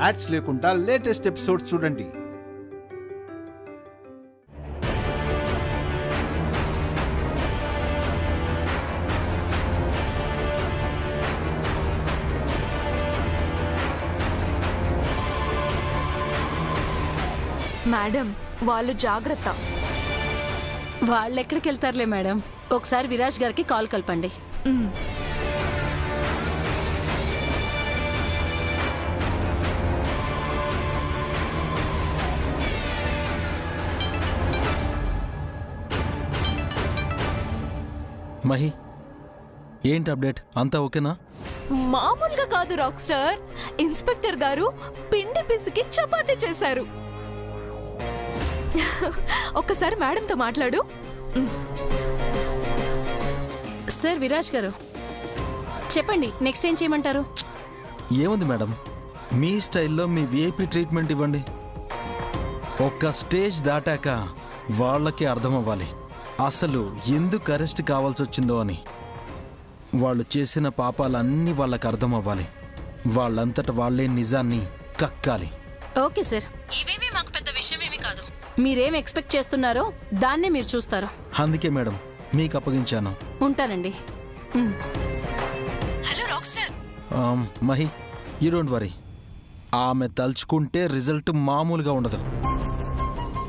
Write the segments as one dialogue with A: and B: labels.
A: Ads లేకుండా latest episodes చూడండి.
B: Madam వాళ్ళు జాగ్రత్త.
C: వాళ్ళు ఎక్కడికి వెళ్తారులే మేడం. ఒకసారి విరాజ్ గారికి కాల్ కలపండి.
D: మహి, ఏంటి అప్డేట్? అంతా ఓకేనా?
B: మామూలుగా కాదు రాక్ స్టార్, ఇన్స్పెక్టర్ గారు పిండి పిసికి చపాతీ చేశారు. ఒక్కసారి మేడంతో మాట్లాడు.
C: సార్ విరాజ్ గారు చెప్పండి, నెక్స్ట్ ఏం చేయమంటారు?
D: ఏముంది మేడం, మీ స్టైల్లో మీ విఐపి ట్రీట్మెంట్ ఇవ్వండి. ఒక్క స్టేజ్ దాటాక వాళ్ళకి అర్థం అవ్వాలి అసలు ఎందుకు అరెస్ట్ కావాల్సి వచ్చిందో అని. వాళ్ళు చేసిన పాపాలన్నీ వాళ్ళకి అర్థం అవ్వాలి. వాళ్ళంతట వాళ్లే నిజాన్ని కక్కాలి.
C: ఓకే సార్, ఇవేమీ మాకు పెద్ద విషయమేమీ కాదు. మీరేం ఎక్స్పెక్ట్ చేస్తున్నారో దాన్నే మీరు చూస్తారు.
D: అందుకే మేడం మీకు అప్పగించాను.
C: ఉంటానండి.
B: Hello rock star.
D: Mahi, you don't worry. ఆమె తలుచుకుంటే రిజల్ట్ మామూలుగా ఉండదు.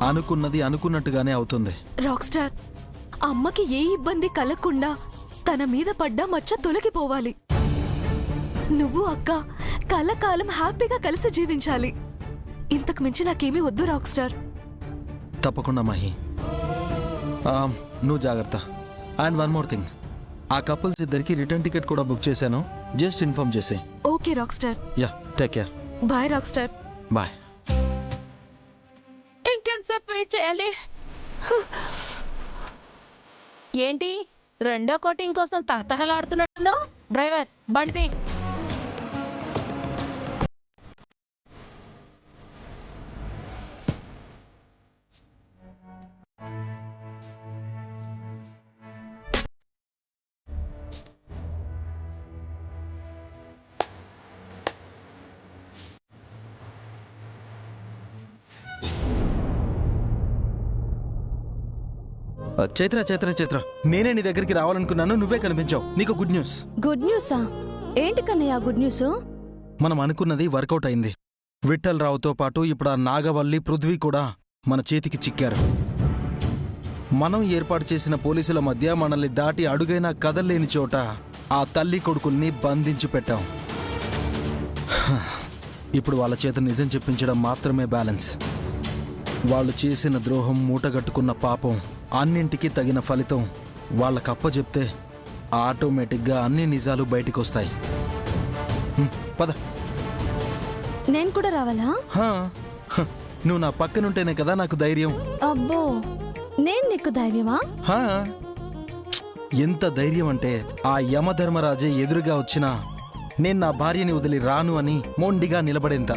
D: అనుకున్నది అనుకున్నట్టుగానే అవుతుంది.
B: రాక్ స్టార్, అమ్మకి ఏ ఇబ్బంది కలగకుండా తన మీద పడ్డ మచ్చ తొలగిపోవాలి. నువ్వు అక్క కలకాలం హ్యాపీగా కలిసి జీవించాలి. ఇంతకు మించి నాకేమీ వద్దు రాక్ స్టార్.
D: తప్పకుండా మహి, నువ్వు జాగ్రత్త. అండ్ వన్ మోర్ థింగ్, ఆ కపుల్స్ ఇద్దరికి రిటర్న్ టికెట్ కూడా బుక్ చేశాను. జస్ట్ ఇన్ఫార్మ్ చేసే.
B: Okay rock star.
D: Yeah, take care.
B: Bye rock star.
D: Bye.
C: ఇంకెంతసేపు వెయిట్ చేయాలి? ఏంటి రెండో కోటింగ్ కోసం తహతహలాడుతున్నట్టున్నావు? డ్రైవర్ బండి.
D: చైత్ర చైత్ర చైత్ర, నేనే నీ దగ్గరికి రావాలనుకున్నాను, నువ్వే కనిపించావు. నీకు గుడ్ న్యూస్.
E: గుడ్ న్యూసా? ఏంటి కన్నయ్య గుడ్ న్యూస్?
D: మనం అనుకున్నది వర్కౌట్ అయింది. విఠల్ రావుతో పాటు ఇప్పుడు ఆ నాగవల్లి, పృథ్వీ కూడా మన చేతికి చిక్కారు. మనం ఏర్పాటు చేసిన పోలీసుల మధ్య మనల్ని దాటి అడుగైనా కదల్లేని చోట ఆ తల్లి కొడుకుల్ని బంధించి పెట్టాం. ఇప్పుడు వాళ్ళ చేత నిజం చెప్పించడం మాత్రమే బ్యాలెన్స్. వాళ్ళు చేసిన ద్రోహం, మూటగట్టుకున్న పాపం అన్నింటికీ తగిన ఫలితం వాళ్ళకప్పచెప్తే ఆటోమేటిక్గా అన్ని నిజాలు బయటికి వస్తాయి. పద.
E: నేను కూడా రావాలా?
D: నువ్వు నా పక్కనుంటేనే కదా నాకు ధైర్యం.
E: అబ్బో, నేను నీకు ధైర్యమా?
D: ఎంత ధైర్యం అంటే ఆ యమధర్మరాజే ఎదురుగా వచ్చినా నేను నా భార్యని వదిలి రాను అని మొండిగా నిలబడేంత.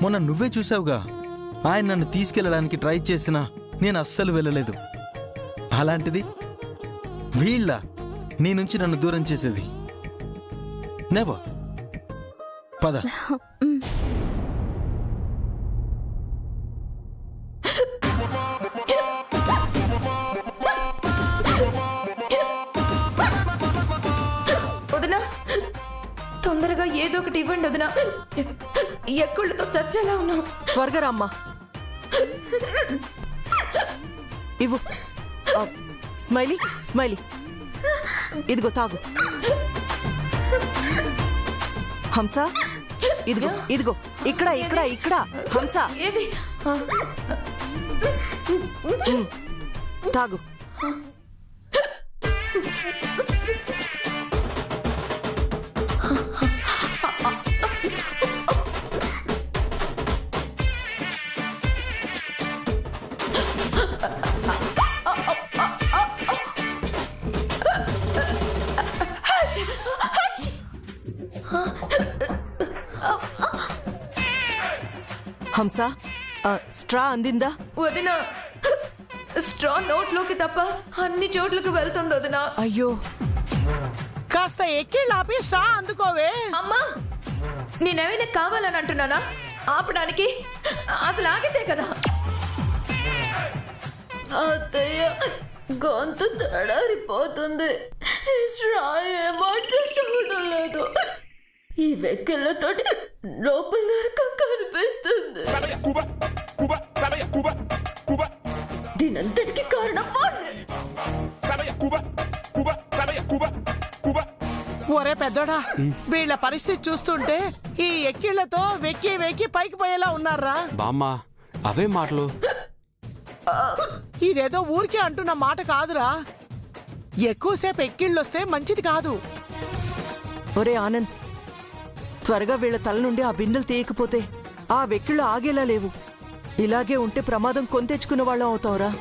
D: మొన్న నువ్వే చూసావుగా, ఆయన నన్ను తీసుకెళ్లడానికి ట్రై చేసినా నేను అస్సలు వెళ్ళలేదు. అలాంటిది వీళ్ళ నీ నుంచి నన్ను దూరం చేసేది నెవర్. పద.
F: వదినా, తొందరగా ఏదో ఒకటి ఇవ్వండి వదినా. ఎక్కుళ్ళతో చచ్చేలా ఉన్నావు.
G: త్వరగా రామ్మా. ఇవ్వు. స్మైలీ, స్మైలీ, ఇదిగో తాగు. హంస, ఇదిగో ఇదిగో, ఇక్కడ ఇక్కడ ఇక్కడ. హంస,
F: ఏది?
G: తాగు. హంస, స్ట్రా అందిందా?
F: వదినా, స్ట్రా నోట్లోకి తప్ప అన్ని చోట్లకు వెళ్తుంది వదినా.
G: అయ్యో,
H: కాస్త ఎక్కి లాపి స్ట్రా అందుకోవే.
F: అమ్మా, నేనేమైనా కావాలని అంటున్నానా ఆపడానికి? అసలు ఆగితే కదా.
B: అత్తయ్య గొంతు తడారిపోతుంది. ఏమో అడ్జస్ట్ అవ్వడం లేదు. ఈ వెక్కిళ్ళతోటి లోపల నరకం కనిపిస్తుంది. దీనంతటికి కారణం వాడే.
H: ఒరే పెద్దోడా, వీళ్ళ పరిస్థితి చూస్తుంటే ఈ ఎక్కిళ్లతో వెక్కి వెక్కి పైకి పోయేలా ఉన్నారా?
I: బామ్మా అవే మాటలు.
H: ఇదేదో ఊరికే అంటున్న మాట కాదురా. ఎక్కువసేపు ఎక్కిళ్ళొస్తే మంచిది కాదు.
G: ఒరే ఆనంద్, త్వరగా వీళ్ళ తల నుండి ఆ బిందెలు తీయకపోతే ఆ వెక్కిళ్ళు ఆగేలా లేవు. ఇలాగే ఉంటే ప్రమాదం కొని తెచ్చుకున్న వాళ్ళం అవుతావురా.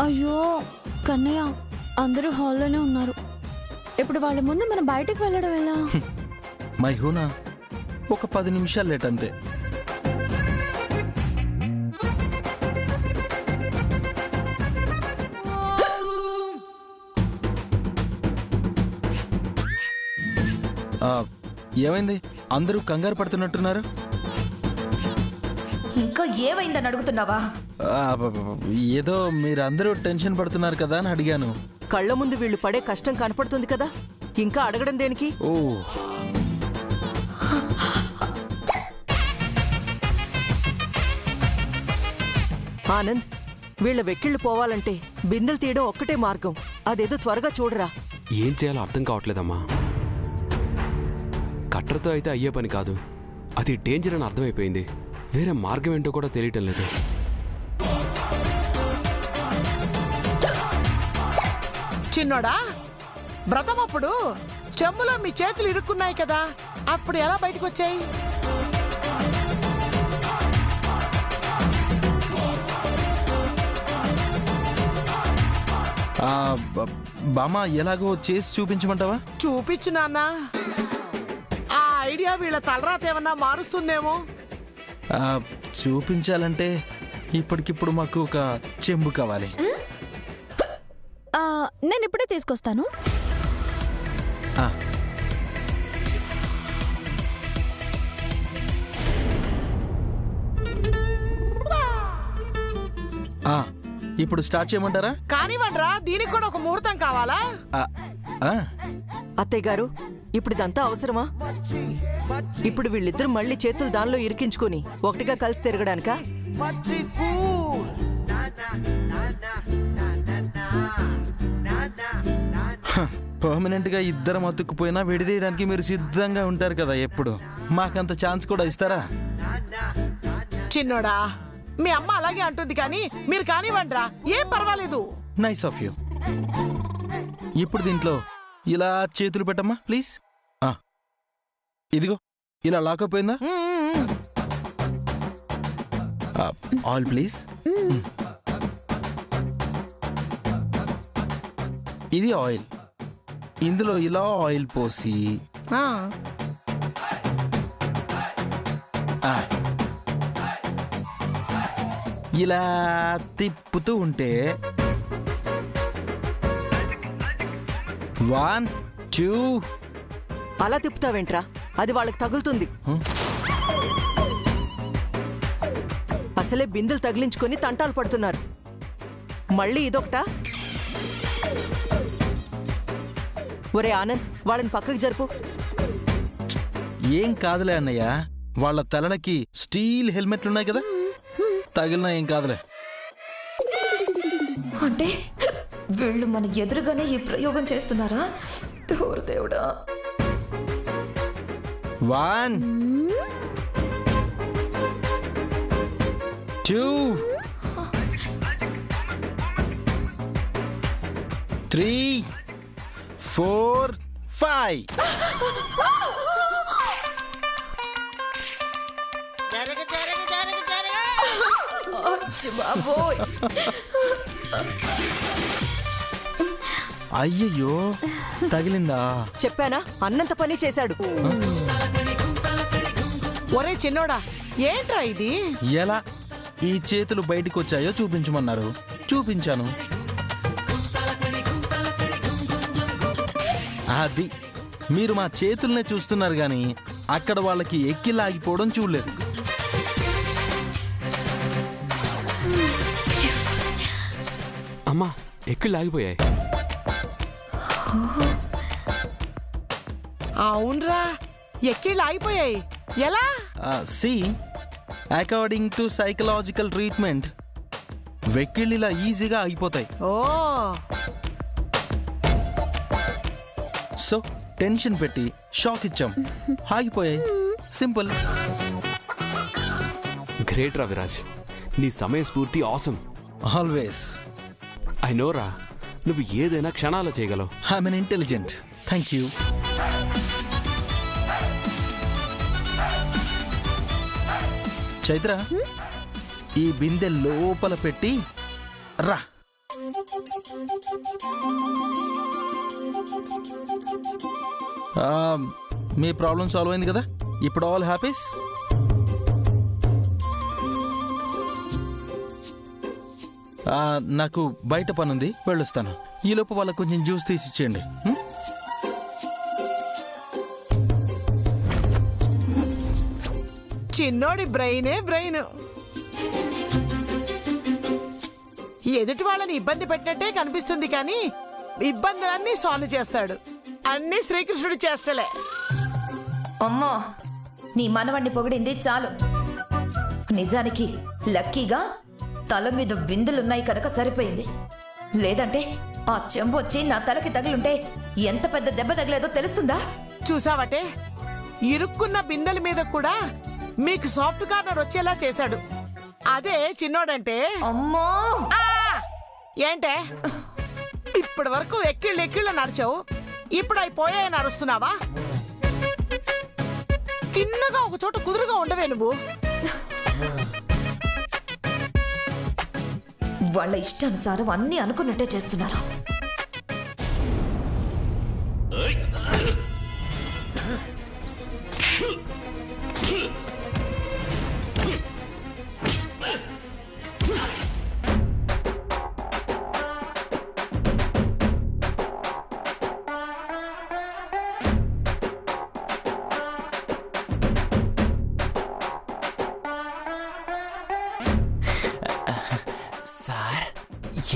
E: అయ్యో కన్నయ్య, అందరూ హాల్లోనే ఉన్నారు. ఇప్పుడు వాళ్ళ ముందు మనం బయటకు వెళ్ళడం ఎలా?
D: మైహూనా, ఒక 10 నిమిషాలు లేట్ అంతే. ఏమైంది? అందరూ కంగారు పడుతున్నట్టున్నారు.
F: ఇంకా ఏమైందని అడుగుతున్నావా?
D: ఏదో మీరందరూ టెన్షన్ పడుతున్నారు కదా అని అడిగాను.
G: కళ్ళ ముందు వీళ్ళు పడే కష్టం కనపడుతుంది కదా, ఇంకా అడగడం దేనికి?
D: ఓ,
G: ఆనంద్, వీళ్ళ వెక్కిళ్ళు పోవాలంటే బిందెలు తీయడం ఒక్కటే మార్గం. అదేదో త్వరగా చూడరా.
I: ఏం చేయాలో అర్థం కావట్లేదమ్మా. కట్టర్తో అయితే అయ్యే పని కాదు. అది డేంజర్ అని అర్థమైపోయింది. వేరే మార్గం ఏంటో కూడా తెలియటం లేదు.
H: చిన్నోడా, వ్రతం అప్పుడు చెంబులో మీ చేతులు ఇరుక్కున్నాయి కదా, అప్పుడు ఎలా బయటకు వచ్చాయి?
D: బామ్మ ఎలాగో చేసి చూపించమంటావా?
H: చూపించు నాన్న. ఆ ఐడియా వీళ్ళ తలరాత ఏమన్నా మారుస్తుందేమో.
D: చూపించాలంటే ఇప్పటికిప్పుడు మాకు ఒక చెంబు కావాలి.
E: నేను ఇప్పుడే తీసుకొస్తాను.
D: ఇప్పుడు స్టార్ట్ చేయమంటారా?
H: కానివ్వండిరా, దీనికి కూడా ఒక ముహూర్తం కావాలా?
G: అత్తయ్య గారు, ఇప్పుడు ఇదంతా అవసరమా? ఇప్పుడు వీళ్ళిద్దరు మళ్ళీ చేతులు దానిలో ఇరికించుకొని ఒకటిగా కలిసి తిరగడానికా?
D: పర్మనెంట్ గా ఇద్దరం అతుక్కుపోయినా విడిదీయడానికి మీరు సిద్ధంగా ఉంటారు కదా ఎప్పుడు. మాకంత ఛాన్స్ కూడా ఇస్తారా?
H: చిన్నోడా, మీ అమ్మ అలాగే అంటుంది కానీ మీరు కానివ్వండిరా, ఏం పర్వాలేదు.
D: Nice of you. ఇప్పుడు దీంట్లో ఇలా చేతులు పెట్టమ్మా ప్లీజ్. ఇదిగో ఇలా లాకప్ అయిందా? All please. ఇది ఆయిల్. ఇందులో ఇలా ఆయిల్ పోసి ఇలా తిప్పుతూ ఉంటే 1 2.
G: అలా తిప్పుతావేంట్రా? అది వాళ్ళకి తగులుతుంది. అసలే బిందెలు తగిలించుకొని తంటాలు పడుతున్నారు, మళ్ళీ ఇదొకటా? ఒరే ఆనంద్, వాళ్ళని పక్కకి జరుపు.
D: ఏం కాదులే అన్నయ్య, వాళ్ళ తలలకి స్టీల్ హెల్మెట్లున్నాయి కదా, తగిలినా ఏం కాదులే.
F: అంటే వీళ్ళు మన ఎదురుగానే ఈ ప్రయోగం చేస్తున్నారా? దేవుడా.
D: 1 2 3 4 5.
F: బాబోయ్,
D: అయ్యయ్యో, తగిలిందా?
G: చెప్పానా, అన్నంత పని చేశాడు.
H: ఒరే చిన్నోడా, ఏంట్రా ఇది?
D: ఎలా ఈ చేతులు బయటికి వచ్చాయో చూపించమన్నారు, చూపించాను. అది మీరు మా చేతుల్నే చూస్తున్నారు కానీ అక్కడ వాళ్ళకి ఎక్కి లాగిపోవడం చూడలేదు.
I: అమ్మా ఎక్కి లాగిపోయాయి.
H: అవునరా, ఎక్కిళ్ళు ఆగిపోయాయి. ఎలా?
D: See according to psychological treatment వెక్కిళ్ళు ఇలా ఈజీగా ఆగిపోతాయి.
H: ఓ,
D: సో టెన్షన్ పెట్టి షాక్ ఇచ్చాం, ఆగిపోయాయి. సింపుల్.
I: గ్రేట్ రా విరాజ్, నీ సమయస్ఫూర్తి ఆసమ్.
D: ఆల్వేస్.
I: ఐ నోరా, నువ్వు ఏదైనా క్షణాల్లో చేయగలవు.
D: I'm N intelligent. Thank you. Chaitra, ఈ బిందె లోపల పెట్టి రా. మీ ప్రాబ్లం సాల్వ్ అయింది కదా, ఇప్పుడు ఆల్ హ్యాపీస్. నాకు బయట పనుంది, వెళ్ళొస్తాను. ఈలోపు వాళ్ళకు కొంచెం జ్యూస్ తీసి ఇచ్చేయండి.
H: చిన్నోడి బ్రెయినే బ్రెయిన్. ఎదుటి వాళ్ళని ఇబ్బంది పెట్టినట్టే కనిపిస్తుంది కానీ ఇబ్బందులన్నీ సాల్వ్ చేస్తాడు. అన్ని శ్రీకృష్ణుడు చేస్తలే.
F: అమ్మా, నీ మనవణ్ణి పొగిడింది చాలు. నిజానికి లక్కీగా తల మీద బిందులున్నాయి కనుక సరిపోయింది. లేదంటే ఆ చెంబు వచ్చి నా తలకి తగిలుంటే ఎంత పెద్ద దెబ్బ తగిలేదో తెలుస్తుందా?
H: చూసావటే, ఇరుక్కున్న బిందెల మీద కూడా మీకు సాఫ్ట్ కార్నర్ వచ్చేలా చేశాడు. అదే చిన్నోడంటే.
F: అమ్మో,
H: ఏంటే ఇప్పటి వరకు ఎక్కిళ్ళు నడిచావు, ఇప్పుడు అయిపోయాయని అరుస్తున్నావా? తిన్నగా ఒక చోట కుదురుగా ఉండవే నువ్వు.
F: వాళ్ళ ఇష్టానుసారం అన్ని అనుకున్నట్టే చేస్తున్నారు.
J: సార్,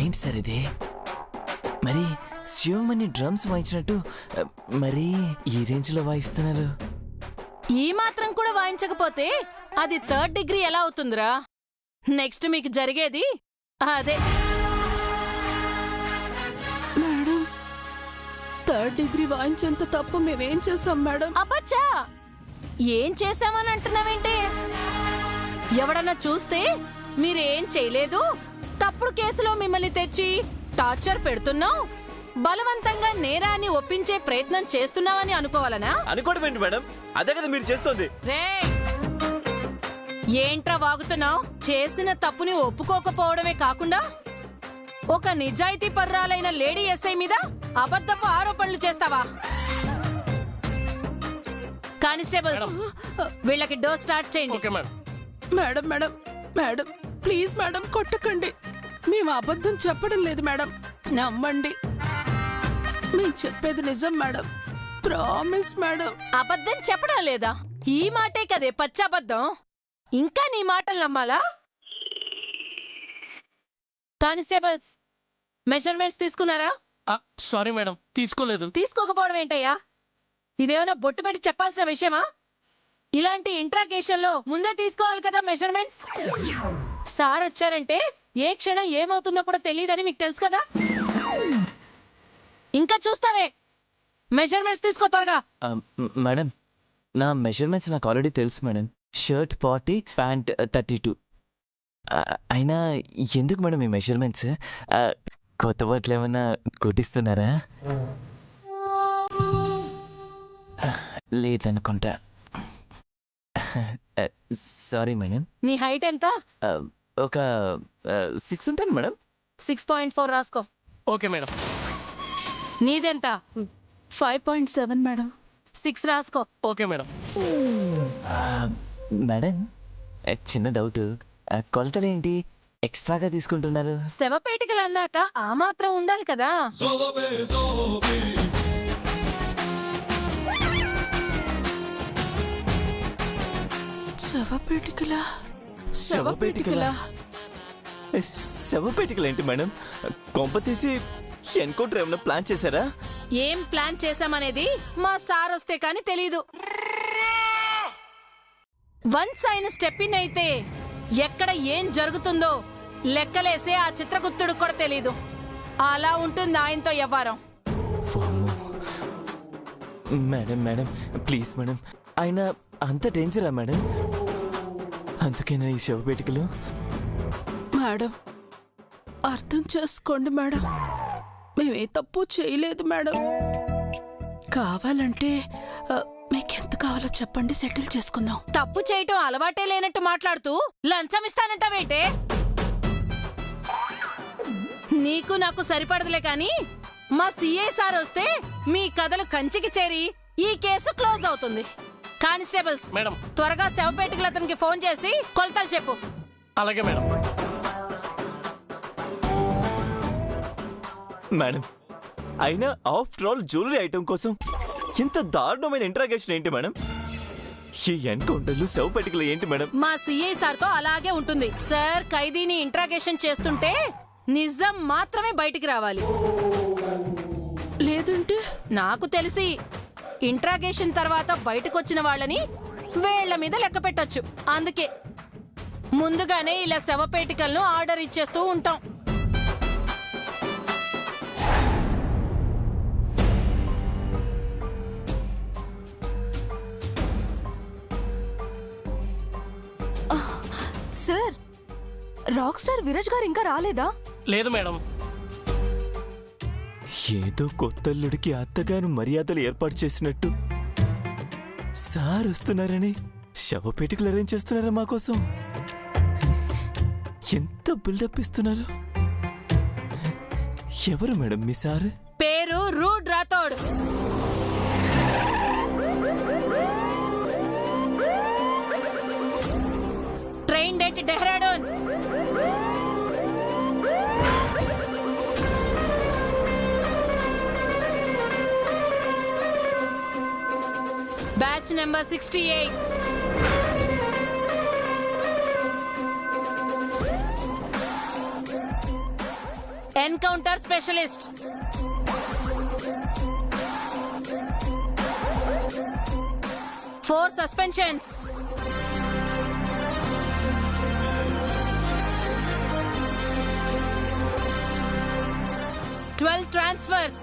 J: ఏంటి సార్ ఇది? మరి శివమణి డ్రమ్స్ వాయించినట్టు మరి ఈ రేంజ్ లో వాయిస్తున్నారు.
C: ఈ మాత్రం కూడా వాయించకపోతే అది 3rd డిగ్రీ ఎలా అవుతుందిరా? నెక్స్ట్ మీకు జరిగేది అదే.
B: మేడం, 3rd డిగ్రీ వాయించేంత తప్పు మేమేం చేసాం మేడం?
C: అబ్బచ్చా, ఏం చేశామని అంటున్నావేంటి? ఎవడన్నా చూస్తే మీరేం చేయలేదు, తప్పుడు కేసులో మిమ్మల్ని తెచ్చి టార్చర్ పెడుతున్నాం, బలవంతంగా నేరాన్ని ఒప్పించే ప్రయత్నం చేస్తున్నావని అనుకోవాలనా?
J: అనుకోవడం ఏంటి మేడం, అదే కదా మీరు చేస్తోంది.
C: ఏంట్రా వాగుతున్నావు? చేసిన తప్పుని ఒప్పుకోకపోవడమే కాకుండా ఒక నిజాయితీ పర్రాలైన లేడీ ఎస్ఐ మీద అబద్ధపు ఆరోపణలు చేస్తావా? కానిస్టేబుల్స్, వీళ్ళకి డోర్ స్టార్ట్ చేయండి.
B: Madam madam madam, please madam కొట్టకండి. మేము అబద్ధం చెప్పడం లేదు మేడం, నమ్మండి. మేము చెప్పేది నిజం మేడం, ప్రామిస్ మేడం.
C: అబద్ధం చెప్పడం లేదా? ఈ మాటే కదే పచ్చబద్ధం. ఇంకా నీ మాటలు నమ్మాలా? కానిస్టేబుల్స్, మెజర్మెంట్స్ తీసుకున్నారా?
K: సారీ మేడం, తీసుకోలేదు.
C: తీసుకోకపోవడం ఏంటయ్యా? ఇదేమైనా బొట్టు పెట్టి చెప్పాల్సిన విషయమా? ఇలాంటి ఇంట్రాగేషన్ లో ముందే తీసుకోవాలి కదా మెజర్మెంట్స్. సార్ వచ్చారంటే ఏ క్షణం ఏమవుతుందో కూడా తెలియదని మీకు తెలుసు కదా. ఇంకా చూస్తావే, మెజర్మెంట్స్ తీసుకో త్వరగా.
J: మేడం, నా మెజర్మెంట్స్ నాకు ఆల్రెడీ తెలుసు మేడం. Shirt 40, pant 32. అయినా ఎందుకు మేడం ఈ మెజర్మెంట్స్? కొత్త బట్టలు ఏమైనా కుట్టిస్తున్నారా? లేదనుకుంటా. Sorry madam.
C: నీ హైట్ ఎంత?
J: ఒక 6 ఉంటాను మేడం.
C: 6.4 రాసుకో.
K: Okay madam.
C: నీదెంత?
B: 5.7 మేడం.
C: 6 రాసుకో.
K: Okay madam.
J: మేడం, చిన్న డౌట్. కొలతలు ఏంటి ఎక్స్ట్రాగా తీసుకుంటున్నారు?
C: శవపేటికలు అన్నాక ఆ మాత్రం ఉండాలి కదా.
H: శవపేటికలా?
J: శవపేటికలు ఏంటి మేడం? కొంప తీసి ఎన్కౌంటర్ ఏమైనా ప్లాన్ చేశారా?
C: ఏం ప్లాన్ చేశామనేది మా సార్ వస్తే కానీ తెలీదు. వన్స్ ఆయన స్టెప్ ఇన్ అయితే ఎక్కడ ఏం జరుగుతుందో లెక్కలేసే ఆ చిత్రగుప్తుడు కూడా తెలీదు. అలా ఉంటుంది ఆయనతో వ్యవహారం.
J: మేడం మేడం ప్లీజ్ మేడం, ఆయన అంత డేంజరా మేడం? అందుకేనా ఈ శవపేటికలు?
H: మేడం అర్థం చేసుకోండి మేడం, మేమే తప్పు చేయలేదు మేడం. కావాలంటే మీకెంత కావాలో చెప్పండి, సెటిల్ చేసుకుందాం.
C: తప్పు చేయటం అలవాటే లేనట్టు మాట్లాడుతూ లంచం ఇస్తానంటావేంటే? నీకు నాకు సరిపడదులే కాని మా సిఐ సార్ వస్తే మీ కథలు కంచికి చేరి ఈ కేసు క్లోజ్ అవుతుంది. కానిస్టేబుల్స్
K: మేడం,
C: త్వరగా శవపేటికలు అతనికి ఫోన్ చేసి కొలతలు చెప్పు.
K: అలాగే మేడం.
J: మేడం అయినా ఆఫ్టర్ ఆల్ జ్యువెలరీ ఐటమ్ కోసం ఇంత దారుణమైన ఇంట్రాగేషన్ ఏంటి మేడం? ఈ ఎన్కౌంటర్లు శవపేటికలు ఏంటి మేడం?
C: మా సిఐ సార్ తో అలాగే ఉంటుంది సార్. ఖైదీని ఇంట్రాగేషన్ చేస్తుంటే నిజం మాత్రమే బయటికి రావాలి,
H: లేదంటే
C: నాకు తెలిసి ఇంట్రాగేషన్ తర్వాత బయటకు వచ్చిన వాళ్ళని వేళ్ల మీద లెక్క పెట్టొచ్చు. అందుకే ముందుగానే ఇలా శవపేటికలను ఆర్డర్ ఇచ్చేస్తూ ఉంటాం.
B: సార్, రాక్ స్టార్ విరాజ్ గారు ఇంకా రాలేదా?
K: లేదు మేడం.
J: ఏదో కొత్తల్లుడికి అత్తగారు మర్యాదలు ఏర్పాటు చేసినట్టు సార్ వస్తున్నారని శవపేటికలు అరేంజ్ చేస్తున్నారా మా కోసం? ఎంత బిల్డప్ ఇస్తున్నారు. ఎవరు మేడం మీ సార్?
C: పేరు రూడ్ Rathod. Trained at Dehradun. Batch number 68. Encounter specialist. Four suspensions. transfers.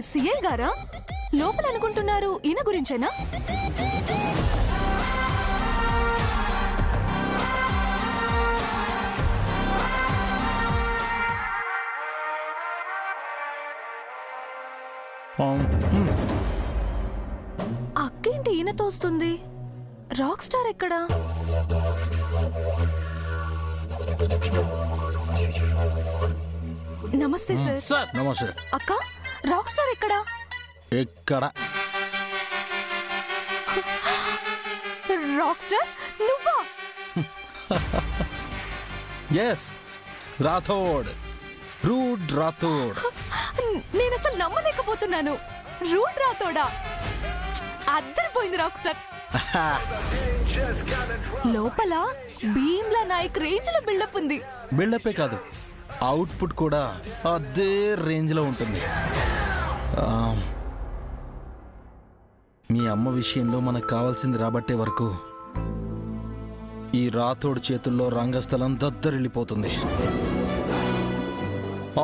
B: CI గారా? లోపల అనుకుంటున్నారు ఈయన గురించేనా? అక్కేంటి ఈయనతో వస్తుంది? రాక్ స్టార్ ఎక్కడా? నమస్తే సార్.
A: నమస్తే.
B: అక్క, రాక్ స్టార్ ఎక్కడా?
A: ఎక్కడ?
B: రాక్ స్టార్ నువ్వా?
D: Yes, Rathod, rude Rathod.
B: నేను అసలు నమ్మలేకపోతున్నాను. రూడ్ రాతోడా? అద్దరిపోయింది రాక్ స్టార్. లోపల భీమ్లా నాయక్ రేంజ్ లో బిల్డప్ ఉంది.
D: బిల్డపే కాదు, అవుట్పుట్ కూడా అదే రేంజ్లో ఉంటుంది. మీ అమ్మ విషయంలో మనకు కావాల్సింది రాబట్టే వరకు ఈ రాథోడ్ చేతుల్లో రంగస్థలం దద్దరిల్లిపోతుంది.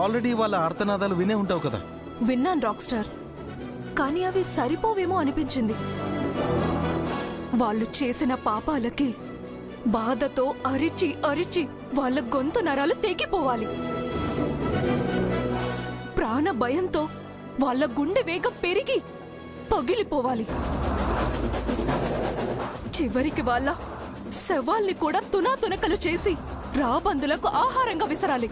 D: ఆల్రెడీ వాళ్ళ ఆర్తనాదాలు వినే ఉంటావు కదా.
B: విన్నాను రాక్ స్టార్, కానీ అవి సరిపోవేమో అనిపించింది. వాళ్ళు చేసిన పాపాలకి బాధతో అరిచి అరిచి వాళ్ళ గొంతు నరాలు తెగిపోవాలి. ప్రాణ భయంతో వాళ్ళ గుండె వేగం పెరిగి పగిలిపోవాలి. చివరికి వాళ్ళ శవాల్ని కూడా తునాతునకలు చేసి రాబందులకు ఆహారంగా విసరాలి.